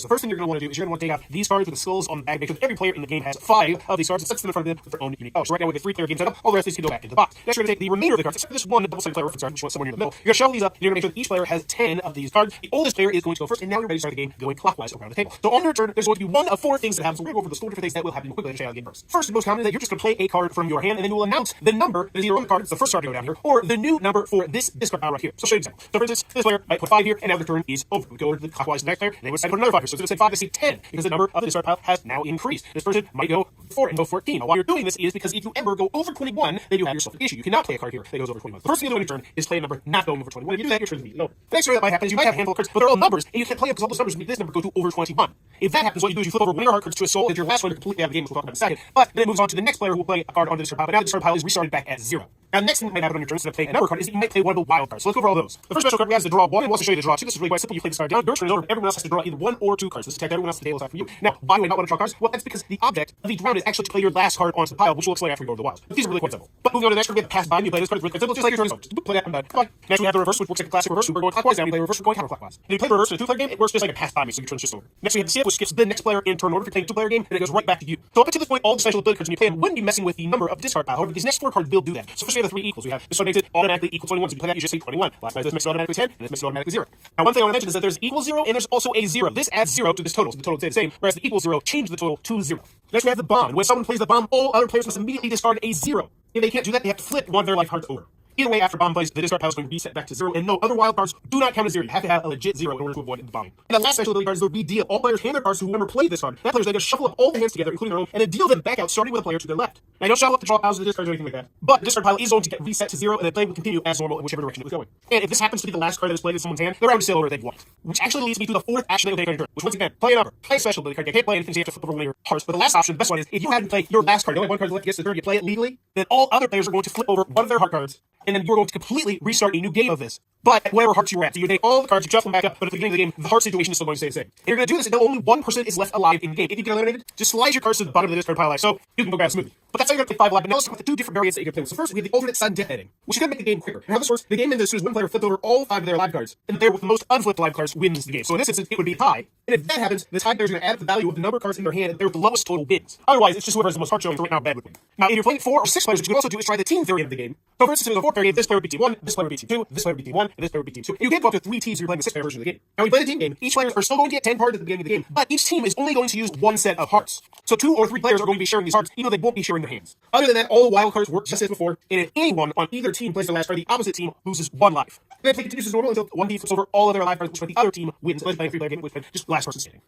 So the first thing you're going to want to do is you're going to want to take out these cards with the skulls on the back. Make sure that every player in the game has 5 of these cards and sets them in front of them with their own unique color. So right now we have a 3-player game set up. All the rest of these can go back into the box. Next, you're going to take the remainder of the cards, except for this one double-sided player reference card, which is somewhere near the middle. You're going to shuffle these up. And you're going to make sure that each player has 10 of these cards. The oldest player is going to go first, and now you're ready to start the game going clockwise around the table. So on your turn, there's going to be one of 4 things that happen. So we're going to go over the 4 different things that will happen quickly and check out the game first. First and most common is that you're just going to play a card from your hand, and then you will announce the number that is either on the card, it's the first card to go down here, or the new number for this card right here. So I'll show you an example. So for instance, this player might put 5 here, and now the turn is over. We go over to the clockwise to the next player, and they would decide to put another 5 here. So it's going to say 5 to see 10, because the number of the discard pile has now increased. This person might go 4 and go 14. Now, why you're doing this is because if you ever go over 21, then you have yourself an issue. You cannot play a card here that goes over 21. The first thing you do on your turn is play a number not going over 21. If you do that, your turn is over. The next story that might happen is you might have a handful of cards, but they're all numbers, and you can't play them because all those numbers make this number go to over 21. If that happens, what you do is you flip over one of your heart cards to a soul, and your last one you're completely out of the game, which we'll talk about in a second. But then it moves on to the next player who will play a card onto the discard pile, but now the discard pile is restarted back at 0. Now, the next thing that might happen on your turn instead of playing a number card is that you might play one of the wild cards. So let's go over all those. The first special card we have is the draw 1, and we'll also show you the draw 2. This is really quite simple. You play this card down, your turn is over, everyone else has to draw either 1 or 2 cards. This is everyone else at the table aside from you. Now, why do I not want to draw cards? Well, that's because the object of each round is actually to play your last card onto the pile, which we'll explain after we go over the wilds. But these are really quite simple. But moving on to the next card, we have the pass by. You play this card, it's really quite simple, just like your turn is over. Just play that and done. Come on. Next, we have the reverse, which works like a classic reverse. We're going clockwise down, you play reverse, we're going counterclockwise. If you play the reverse in a 2-player game, it works just like a pass by me, so your turn's just over. Next, we have the skip, which skips the next player in turn order. If you're playing a 2-player game, and it goes right back to you. So up until this point, all the special ability cards when you play them wouldn't be messing with the number of the discard pile. However, these next 4 cards will do that. So first we have the 3 equals. We have this one makes it automatically equal 21. So you play that, you just say 21. Last time this makes it automatically 10, and this makes it automatically 0. Now, one thing I want to mention is that there's equal 0 and there's also a 0. This adds 0 to this total, so the total will stay the same, whereas the equal 0 changes the total to 0. Next, we have the bomb. When someone plays the bomb, all other players must immediately discard a 0. If they can't do that, they have to flip one of their life cards over. Either way, after bomb plays, the discard pile is going to reset back to 0, and no other wild cards do not count as 0. You have to have a legit 0 in order to avoid the bombing. And the last special ability card is the redeal. All players hand their cards to whoever played this card. That player's going to shuffle up all the hands together, including their own, and then deal them back out, starting with a player to their left. Now, don't shuffle up the draw piles of the discards or anything like that, but the discard pile is going to get reset to 0, and the play will continue as normal in whichever direction it was going. And if this happens to be the last card that is played in someone's hand, the round is still over if they've won. Which actually leads me to the 4th action that will take on your turn, which once again, play a number, play a special ability card. You can't play anything, so you have to flip over one of your hearts. But the last option, the best one is, if you haven't played your last card, the only one card left against the turn, you play it legally, then all other players are going to flip over one of their heart cards, and then you're going to completely restart a new game of this. But at whatever hearts you were at, so you take all the cards, you shuffle them back up, but at the beginning of the game, the heart situation is still going to stay the same. And you're going to do this until only one person is left alive in the game. If you get eliminated, just slide your cards to the bottom of the discard pile like so, you can go grab smoothly. But that's how you're going to play 5 live. But now let's talk about the 2 different variants that you can play with. So first, we have the alternate sudden death ending, which is going to make the game quicker. And how this works, the game ends as soon as one player flipped over all 5 of their live cards, and the player with the most unflipped live cards wins the game. So in this instance, it would be tie. And if that happens, the tied player is going to add up the value of the number of cards in their hand, and the player with the lowest total wins. Otherwise, it's just whoever has the most heart showing. So right now, bad would win. Now, if you're playing 4 or 6 players, what you can also do is try the team variant of the game. So for instance, if it's a 4-player game, this player would be team 1, this player would be team 2, this player would be team 1, and this player would be team 2. And you can go up to 3 teams if you're playing the 6-player version of the game. Now, when you play the team game, each player are still going to get 10 cards at the beginning of the game, but each team is only going to use 1 set of hearts. So 2 or 3 players are going to be sharing these hearts, even though they won't be sharing their hands. Other than that, all the wild cards work just as before, and if anyone on either team plays their last card, the opposite team loses 1 life. Then the play continues as normal until one team flips over all of their live cards, which means the other team wins. So let's play a 3-player game, which means just the last person standing.